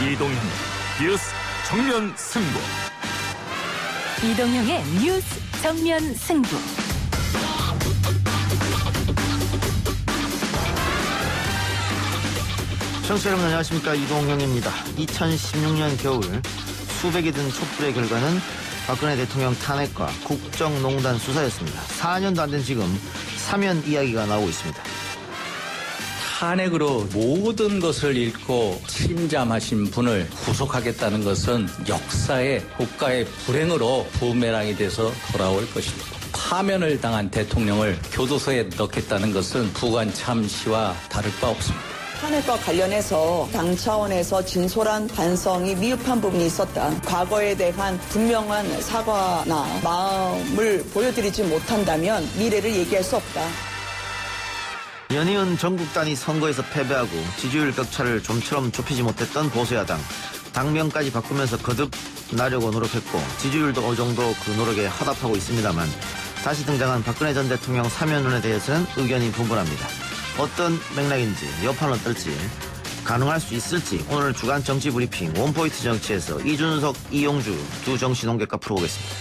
이동형 뉴스 정면 승부. 이동형의 뉴스 정면 승부. 청취자 여러분 안녕하십니까, 이동형입니다. 2016년 겨울 수백이 든 촛불의 결과는 박근혜 대통령 탄핵과 국정농단 수사였습니다. 4년도 안 된 지금 사면 이야기가 나오고 있습니다. 탄핵으로 모든 것을 잃고 침잠하신 분을 구속하겠다는 것은 역사의 국가의 불행으로 부메랑이 돼서 돌아올 것입니다. 파면을 당한 대통령을 교도소에 넣겠다는 것은 부관참시와 다를 바 없습니다. 탄핵과 관련해서 당 차원에서 진솔한 반성이 미흡한 부분이 있었다. 과거에 대한 분명한 사과나 마음을 보여드리지 못한다면 미래를 얘기할 수 없다. 연이은 전국 단위 선거에서 패배하고 지지율 격차를 좀처럼 좁히지 못했던 보수야당. 당명까지 바꾸면서 거듭 나려고 노력했고 지지율도 어느 정도 그 노력에 화답하고 있습니다만 다시 등장한 박근혜 전 대통령 사면론에 대해서는 의견이 분분합니다. 어떤 맥락인지, 여파는 어떨지, 가능할 수 있을지 오늘 주간 정치 브리핑 원포인트 정치에서 이준석, 이용주 두 정치 논객과 풀어보겠습니다.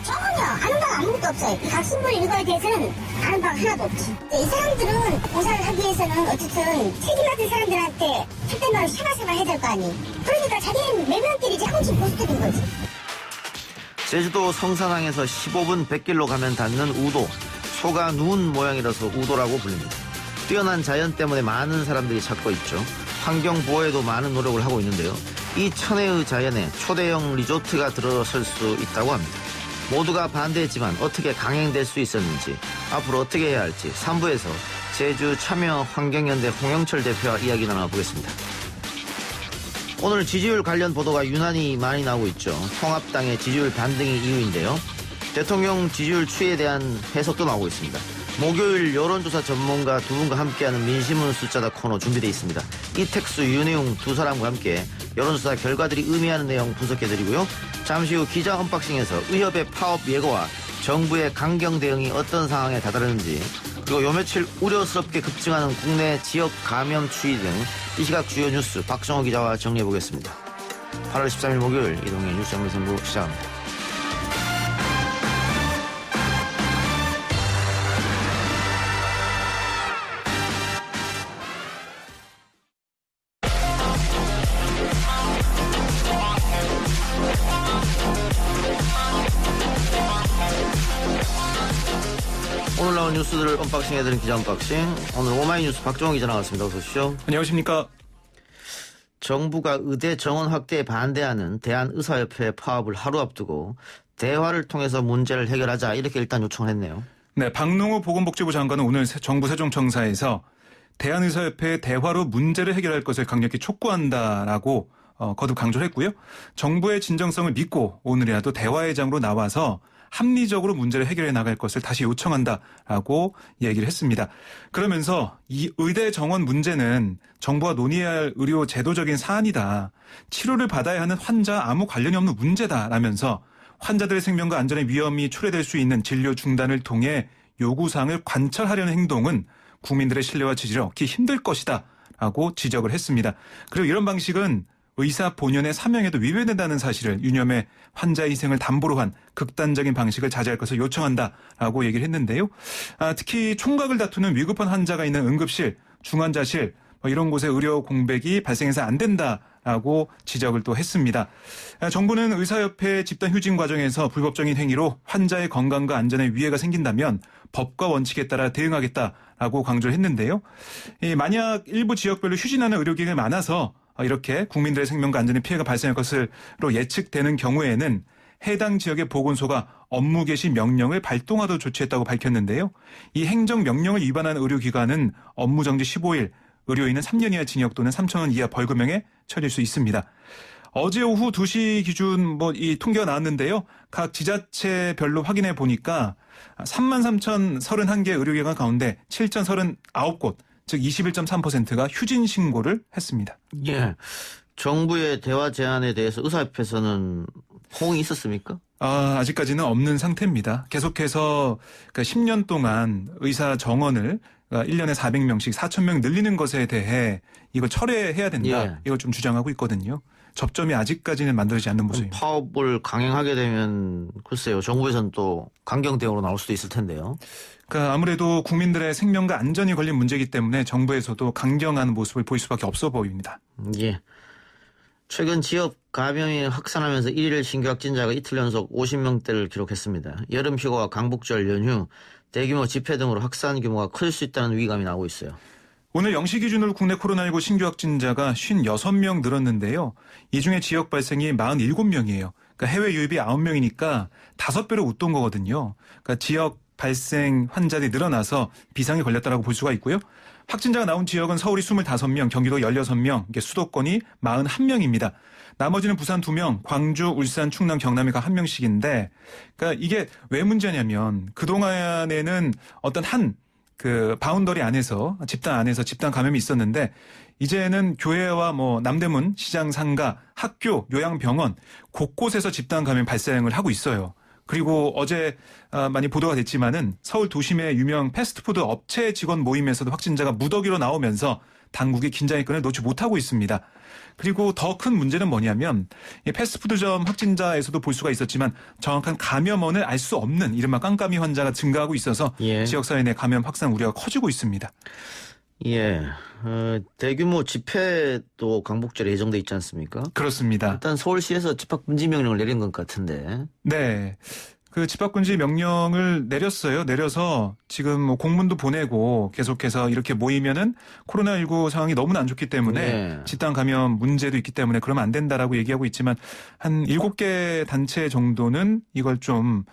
전혀 아는 바가 아무것도 없어요. 이 각신문 일거에 대해서는 아는 바가 하나도 없지. 이 사람들은 공사를 하기 위해서는 어쨌든 책임받은 사람들한테 할때 말을 샤바샤바 해야 될 거 아니. 그러니까 자기는 매명끼리 조금씩 보수적인 거지. 제주도 성산항에서 15분 뱃길로 가면 닿는 우도. 소가 누운 모양이라서 우도라고 불립니다. 뛰어난 자연 때문에 많은 사람들이 찾고 있죠. 환경 보호에도 많은 노력을 하고 있는데요. 이 천혜의 자연에 초대형 리조트가 들어설 수 있다고 합니다. 모두가 반대했지만 어떻게 강행될 수 있었는지, 앞으로 어떻게 해야 할지 3부에서 제주 참여환경연대 홍영철 대표와 이야기 나눠보겠습니다. 오늘 지지율 관련 보도가 유난히 많이 나오고 있죠. 통합당의 지지율 반등이 이유인데요. 대통령 지지율 추이에 대한 해석도 나오고 있습니다. 목요일 여론조사 전문가 두 분과 함께하는 민심은 숫자다 코너 준비되어 있습니다. 이택수, 윤혜웅 두 사람과 함께 여론조사 결과들이 의미하는 내용 분석해드리고요. 잠시 후 기자 언박싱에서 의협의 파업 예고와 정부의 강경 대응이 어떤 상황에 다다르는지, 그리고 요 며칠 우려스럽게 급증하는 국내 지역 감염 추이 등 이 시각 주요 뉴스 박정호 기자와 정리해보겠습니다. 8월 13일 목요일 이동의 뉴스 정면승부 시작합니다. 오늘 나온 뉴스들을 언박싱해드린 기자 언박싱. 오늘 오마이뉴스 박정호 기자 나왔습니다. 어서 오십시오. 안녕하십니까. 정부가 의대 정원 확대에 반대하는 대한의사협회 파업을 하루 앞두고 대화를 통해서 문제를 해결하자, 이렇게 일단 요청을 했네요. 네, 박능호 보건복지부 장관은 오늘 정부 세종청사에서 대한의사협회의 대화로 문제를 해결할 것을 강력히 촉구한다라고 거듭 강조를 했고요. 정부의 진정성을 믿고 오늘이라도 대화의 장으로 나와서 합리적으로 문제를 해결해 나갈 것을 다시 요청한다라고 얘기를 했습니다. 그러면서 이 의대 정원 문제는 정부가 논의해야 할 의료 제도적인 사안이다. 치료를 받아야 하는 환자 아무 관련이 없는 문제다라면서 환자들의 생명과 안전에 위험이 초래될 수 있는 진료 중단을 통해 요구사항을 관철하려는 행동은 국민들의 신뢰와 지지를 얻기 힘들 것이다라고 지적을 했습니다. 그리고 이런 방식은 의사 본연의 사명에도 위배된다는 사실을 유념해 환자의 희생을 담보로 한 극단적인 방식을 자제할 것을 요청한다라고 얘기를 했는데요. 특히 총각을 다투는 위급한 환자가 있는 응급실, 중환자실 이런 곳에 의료 공백이 발생해서 안 된다라고 지적을 또 했습니다. 정부는 의사협회 집단 휴진 과정에서 불법적인 행위로 환자의 건강과 안전에 위해가 생긴다면 법과 원칙에 따라 대응하겠다라고 강조를 했는데요. 만약 일부 지역별로 휴진하는 의료기관이 많아서 이렇게 국민들의 생명과 안전에 피해가 발생할 것으로 예측되는 경우에는 해당 지역의 보건소가 업무 개시 명령을 발동하도록 조치했다고 밝혔는데요. 이 행정명령을 위반한 의료기관은 업무정지 15일, 의료인은 3년 이하 징역 또는 3,000원 이하 벌금형에 처해질 수 있습니다. 어제 오후 2시 기준 이 통계가 나왔는데요. 각 지자체별로 확인해 보니까 33,031개 의료기관 가운데 7,039곳, 즉 21.3%가 휴진 신고를 했습니다. 예. 정부의 대화 제안에 대해서 의사협회에서는 호응이 있었습니까? 아직까지는 없는 상태입니다. 계속해서 10년 동안 의사 정원을 1년에 400명씩 4,000명 늘리는 것에 대해 이걸 철회해야 된다. 예. 이걸 좀 주장하고 있거든요. 접점이 아직까지는 만들어지지 않는 모습입니다. 파업을 강행하게 되면 글쎄요. 정부에서는 또 강경 대응으로 나올 수도 있을 텐데요. 그러니까 아무래도 국민들의 생명과 안전이 걸린 문제이기 때문에 정부에서도 강경한 모습을 보일 수밖에 없어 보입니다. 예. 최근 지역 감염이 확산하면서 1일 신규 확진자가 이틀 연속 50명대를 기록했습니다. 여름 휴가와 강복절 연휴, 대규모 집회 등으로 확산 규모가 클 수 있다는 위기감이 나오고 있어요. 오늘 0시 기준으로 국내 코로나19 신규 확진자가 56명 늘었는데요. 이 중에 지역 발생이 47명이에요. 그러니까 해외 유입이 9명이니까 5배로 웃돈 거거든요. 그러니까 지역 발생 환자들이 늘어나서 비상이 걸렸다라고 볼 수가 있고요. 확진자가 나온 지역은 서울이 25명, 경기도 16명, 이게 수도권이 41명입니다. 나머지는 부산 2명, 광주, 울산, 충남, 경남이가 1명씩인데, 그러니까 이게 왜 문제냐면 그동안에는 어떤 바운더리 안에서 집단 감염이 있었는데 이제는 교회와 남대문, 시장, 상가, 학교, 요양병원 곳곳에서 집단 감염 발생을 하고 있어요. 그리고 어제 많이 보도가 됐지만은 서울 도심의 유명 패스트푸드 업체 직원 모임에서도 확진자가 무더기로 나오면서 당국이 긴장의 끈을 놓지 못하고 있습니다. 그리고 더 큰 문제는 뭐냐면 이 패스트푸드점 확진자에서도 볼 수가 있었지만 정확한 감염원을 알 수 없는 이른바 깜깜이 환자가 증가하고 있어서 예. 지역사회 내 감염 확산 우려가 커지고 있습니다. 예. 대규모 집회도 강복절에 예정돼 있지 않습니까? 그렇습니다. 일단 서울시에서 집합금지 명령을 내린 것 같은데. 네. 그 집합금지 명령을 내려서 지금 공문도 보내고 계속해서 이렇게 모이면은 코로나19 상황이 너무나 안 좋기 때문에 네. 집단 감염 문제도 있기 때문에 그러면 안 된다라고 얘기하고 있지만 한 7개 단체 정도는 이걸 좀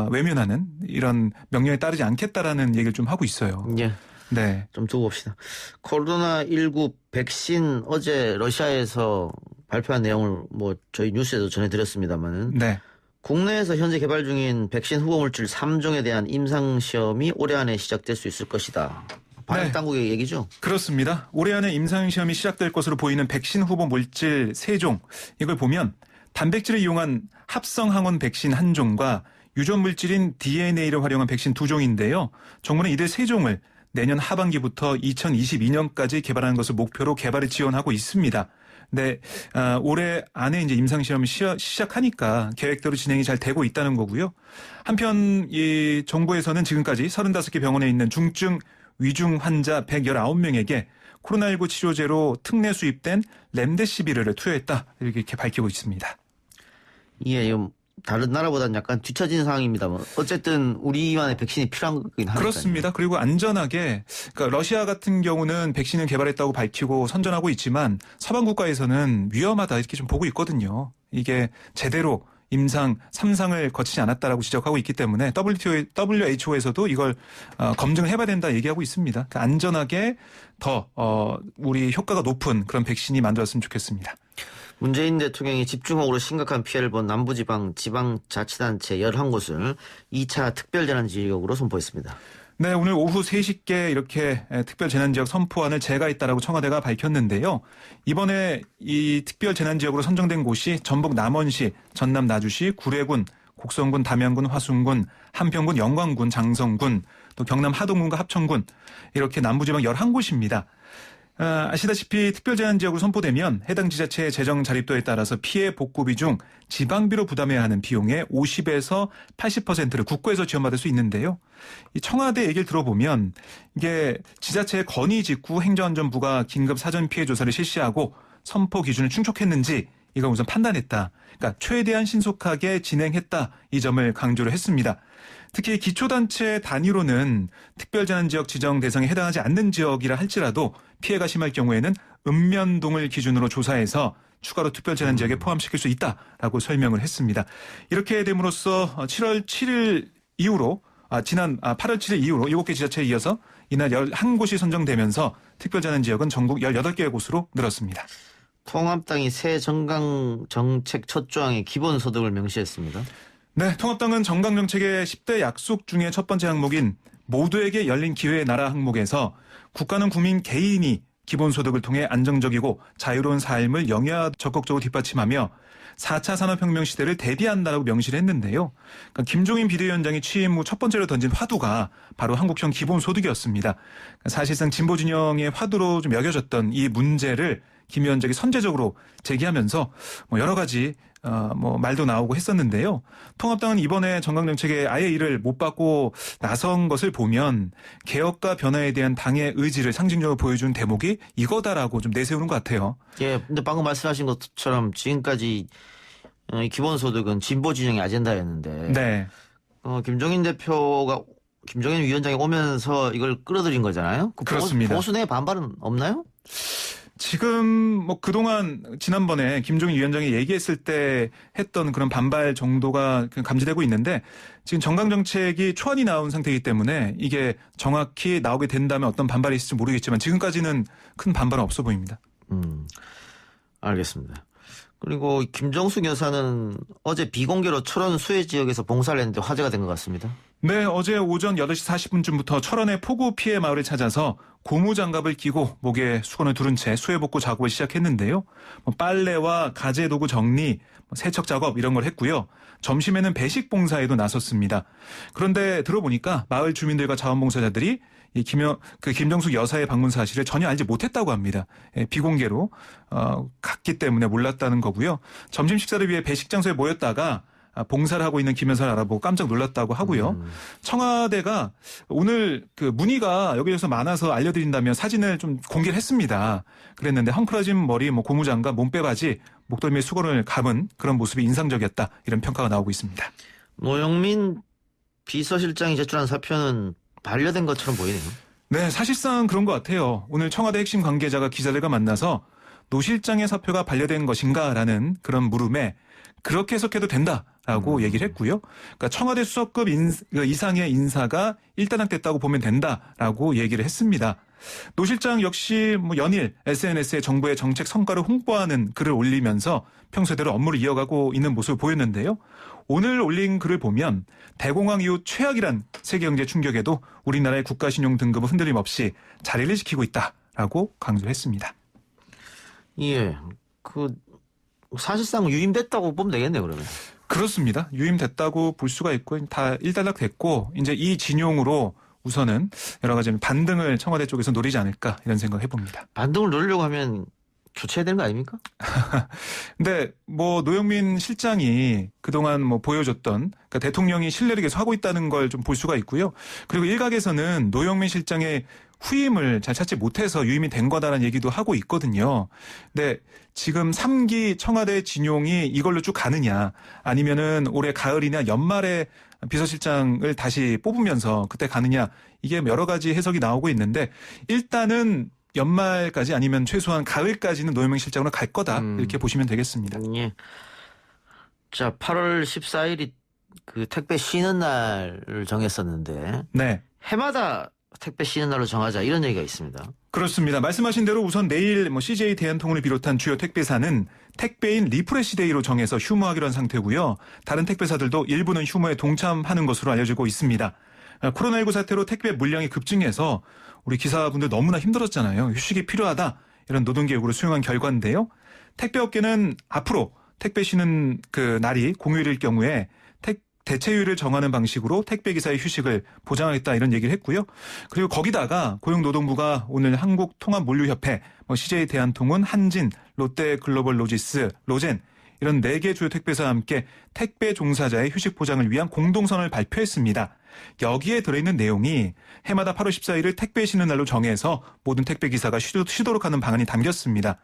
외면하는 이런 명령에 따르지 않겠다라는 얘기를 좀 하고 있어요. 예. 네. 좀 두고 봅시다. 코로나19 백신 어제 러시아에서 발표한 내용을 저희 뉴스에도 전해드렸습니다만은 네. 국내에서 현재 개발 중인 백신 후보물질 3종에 대한 임상시험이 올해 안에 시작될 수 있을 것이다. 방역 네. 당국의 얘기죠? 그렇습니다. 올해 안에 임상시험이 시작될 것으로 보이는 백신 후보 물질 3종. 이걸 보면 단백질을 이용한 합성 항원 백신 1종과 유전 물질인 DNA를 활용한 백신 2종인데요. 정부는 이들 3종을 내년 하반기부터 2022년까지 개발하는 것을 목표로 개발을 지원하고 있습니다. 네, 올해 안에 이제 임상시험을 시작하니까 계획대로 진행이 잘 되고 있다는 거고요. 한편 이 정부에서는 지금까지 35개 병원에 있는 중증 위중 환자 119명에게 코로나19 치료제로 특례 수입된 렘데시비르를 투여했다 이렇게 밝히고 있습니다. 예, 다른 나라보다는 약간 뒤처진 상황입니다만 어쨌든 우리만의 백신이 필요한 거긴 하니까요. 그렇습니다. 그리고 안전하게 그러니까 러시아 같은 경우는 백신을 개발했다고 밝히고 선전하고 있지만 서방 국가에서는 위험하다 이렇게 좀 보고 있거든요. 이게 제대로 임상 3상을 거치지 않았다라고 지적하고 있기 때문에 WHO에서도 이걸 검증을 해봐야 된다 얘기하고 있습니다. 그러니까 안전하게 더 우리 효과가 높은 그런 백신이 만들었으면 좋겠습니다. 문재인 대통령이 집중호우로 심각한 피해를 본 남부지방 지방자치단체 11곳을 2차 특별재난지역으로 선포했습니다. 네, 오늘 오후 3시께 이렇게 특별재난지역 선포안을 제거했다라고 청와대가 밝혔는데요. 이번에 이 특별재난지역으로 선정된 곳이 전북 남원시, 전남 나주시, 구례군, 곡성군, 담양군, 화순군, 한평군, 영광군, 장성군, 또 경남 하동군과 합천군 이렇게 남부지방 11곳입니다. 아시다시피 특별재난지역으로 선포되면 해당 지자체의 재정 자립도에 따라서 피해 복구비 중 지방비로 부담해야 하는 비용의 50에서 80%를 국고에서 지원받을 수 있는데요. 이 청와대 얘기를 들어보면 이게 지자체의 건의 직후 행정안전부가 긴급 사전 피해 조사를 실시하고 선포 기준을 충족했는지 이걸 우선 판단했다. 그러니까 최대한 신속하게 진행했다. 이 점을 강조를 했습니다. 특히 기초단체 단위로는 특별재난지역 지정 대상에 해당하지 않는 지역이라 할지라도 피해가 심할 경우에는 읍면동을 기준으로 조사해서 추가로 특별재난지역에 포함시킬 수 있다라고 설명을 했습니다. 이렇게 됨으로써 7월 7일 이후로 지난 8월 7일 이후로 7개 지자체에 이어서 이날 11곳이 선정되면서 특별재난지역은 전국 18개의 곳으로 늘었습니다. 통합당이 새 정강 정책 첫 조항에 기본소득을 명시했습니다. 네, 통합당은 정강정책의 10대 약속 중에 첫 번째 항목인 모두에게 열린 기회의 나라 항목에서 국가는 국민 개인이 기본소득을 통해 안정적이고 자유로운 삶을 영위하 적극적으로 뒷받침하며 4차 산업혁명 시대를 대비한다라고 명시를 했는데요. 그러니까 김종인 비대위원장이 취임 후 첫 번째로 던진 화두가 바로 한국형 기본소득이었습니다. 그러니까 사실상 진보 진영의 화두로 좀 여겨졌던 이 문제를 김 위원장이 선제적으로 제기하면서 여러 가지 말도 나오고 했었는데요. 통합당은 이번에 정강정책에 아예 이를 못 받고 나선 것을 보면 개혁과 변화에 대한 당의 의지를 상징적으로 보여준 대목이 이거다라고 좀 내세우는 것 같아요. 예, 근데 방금 말씀하신 것처럼 지금까지 이 기본소득은 진보 진영의 아젠다였는데 네. 김종인 위원장이 오면서 이걸 끌어들인 거잖아요. 그렇습니다. 보수 내 반발은 없나요? 지금 그동안 지난번에 김종인 위원장이 얘기했을 때 했던 그런 반발 정도가 감지되고 있는데 지금 정강정책이 초안이 나온 상태이기 때문에 이게 정확히 나오게 된다면 어떤 반발이 있을지 모르겠지만 지금까지는 큰 반발은 없어 보입니다. 알겠습니다. 그리고 김정숙 여사는 어제 비공개로 철원 수해 지역에서 봉사를 했는데 화제가 된 것 같습니다. 네, 어제 오전 8시 40분쯤부터 철원의 폭우 피해 마을을 찾아서 고무장갑을 끼고 목에 수건을 두른 채 수해복구 작업을 시작했는데요. 빨래와 가재 도구 정리, 세척 작업 이런 걸 했고요. 점심에는 배식 봉사에도 나섰습니다. 그런데 들어보니까 마을 주민들과 자원봉사자들이 이 김정숙 여사의 방문 사실을 전혀 알지 못했다고 합니다. 비공개로 갔기 때문에 몰랐다는 거고요. 점심 식사를 위해 배식 장소에 모였다가 봉사를 하고 있는 김 여사를 알아보고 깜짝 놀랐다고 하고요. 청와대가 오늘 문의가 여기저기서 많아서 알려드린다며 사진을 좀 공개를 했습니다. 그랬는데 헝클어진 머리, 고무장갑, 몸빼바지, 목덜미에 수건을 감은 그런 모습이 인상적이었다. 이런 평가가 나오고 있습니다. 노영민 비서실장이 제출한 사표는 반려된 것처럼 보이네요. 네, 사실상 그런 것 같아요. 오늘 청와대 핵심 관계자가 기자들과 만나서 노 실장의 사표가 반려된 것인가라는 그런 물음에 그렇게 해석해도 된다라고 얘기를 했고요. 그러니까 청와대 수석급 이상의 인사가 일단락됐다고 보면 된다라고 얘기를 했습니다. 노 실장 역시 연일 SNS에 정부의 정책 성과를 홍보하는 글을 올리면서 평소대로 업무를 이어가고 있는 모습을 보였는데요. 오늘 올린 글을 보면 대공황 이후 최악이란 세계경제 충격에도 우리나라의 국가신용 등급은 흔들림 없이 자리를 지키고 있다라고 강조했습니다. 예, 사실상 유임됐다고 보면 되겠네요, 그러면. 그렇습니다. 유임됐다고 볼 수가 있고 다 일단락됐고 이제 이 진용으로 우선은 여러 가지 반등을 청와대 쪽에서 노리지 않을까 이런 생각을 해봅니다. 반등을 노리려고 하면 교체해야 되는 거 아닙니까? 근데 노영민 실장이 그동안 보여줬던 그러니까 대통령이 신뢰를 계속 하고 있다는 걸 좀 볼 수가 있고요. 그리고 일각에서는 노영민 실장의 후임을 잘 찾지 못해서 유임이 된 거다라는 얘기도 하고 있거든요. 근데 지금 3기 청와대 진용이 이걸로 쭉 가느냐 아니면은 올해 가을이나 연말에 비서실장을 다시 뽑으면서 그때 가느냐 이게 여러 가지 해석이 나오고 있는데 일단은 연말까지 아니면 최소한 가을까지는 노영민 실장으로 갈 거다 이렇게 보시면 되겠습니다. 예. 자, 8월 14일이 택배 쉬는 날을 정했었는데 네. 해마다 택배 쉬는 날로 정하자 이런 얘기가 있습니다. 그렇습니다. 말씀하신 대로 우선 내일 CJ 대한통운을 비롯한 주요 택배사는 택배인 리프레시데이로 정해서 휴무하기로 한 상태고요. 다른 택배사들도 일부는 휴무에 동참하는 것으로 알려지고 있습니다. 코로나19 사태로 택배 물량이 급증해서 우리 기사분들 너무나 힘들었잖아요. 휴식이 필요하다. 이런 노동계 요구를 수용한 결과인데요. 택배업계는 앞으로 택배 쉬는 날이 공휴일일 경우에 대체휴일을 정하는 방식으로 택배기사의 휴식을 보장하겠다 이런 얘기를 했고요. 그리고 거기다가 고용노동부가 오늘 한국통합물류협회, CJ 대한통운, 한진, 롯데글로벌로지스, 로젠 이런 4개 주요 택배사와 함께 택배 종사자의 휴식 보장을 위한 공동선언을 발표했습니다. 여기에 들어있는 내용이 해마다 8월 14일을 택배 쉬는 날로 정해서 모든 택배기사가 쉬도록 하는 방안이 담겼습니다.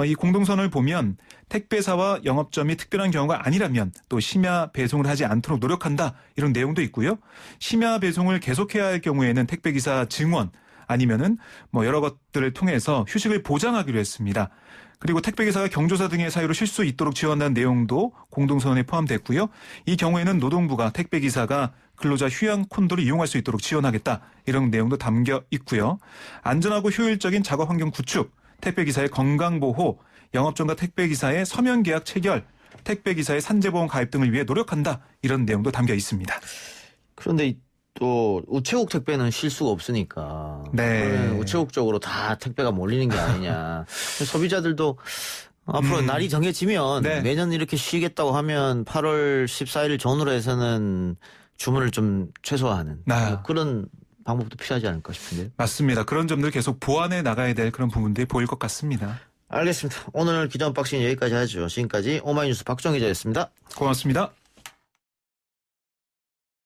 이 공동선언을 보면 택배사와 영업점이 특별한 경우가 아니라면 또 심야 배송을 하지 않도록 노력한다 이런 내용도 있고요. 심야 배송을 계속해야 할 경우에는 택배기사 증원 아니면은 여러 것들을 통해서 휴식을 보장하기로 했습니다. 그리고 택배기사가 경조사 등의 사유로 쉴 수 있도록 지원한다는 내용도 공동선언에 포함됐고요. 이 경우에는 노동부가 택배기사가 근로자 휴양 콘도를 이용할 수 있도록 지원하겠다 이런 내용도 담겨 있고요. 안전하고 효율적인 작업 환경 구축, 택배기사의 건강보호, 영업점과 택배기사의 서면계약 체결, 택배기사의 산재보험 가입 등을 위해 노력한다 이런 내용도 담겨 있습니다. 그런데 또 우체국 택배는 쉴 수가 없으니까 네. 우체국 쪽으로 다 택배가 몰리는 게 아니냐. 소비자들도 앞으로 날이 정해지면 네. 매년 이렇게 쉬겠다고 하면 8월 14일 전후로 해서는 주문을 좀 최소화하는 뭐 그런 방법도 필요하지 않을까 싶은데요. 맞습니다. 그런 점들 계속 보완해 나가야 될 그런 부분들이 보일 것 같습니다. 알겠습니다. 오늘 기자 언박싱 여기까지 하죠. 지금까지 오마이뉴스 박정 기자였습니다. 고맙습니다.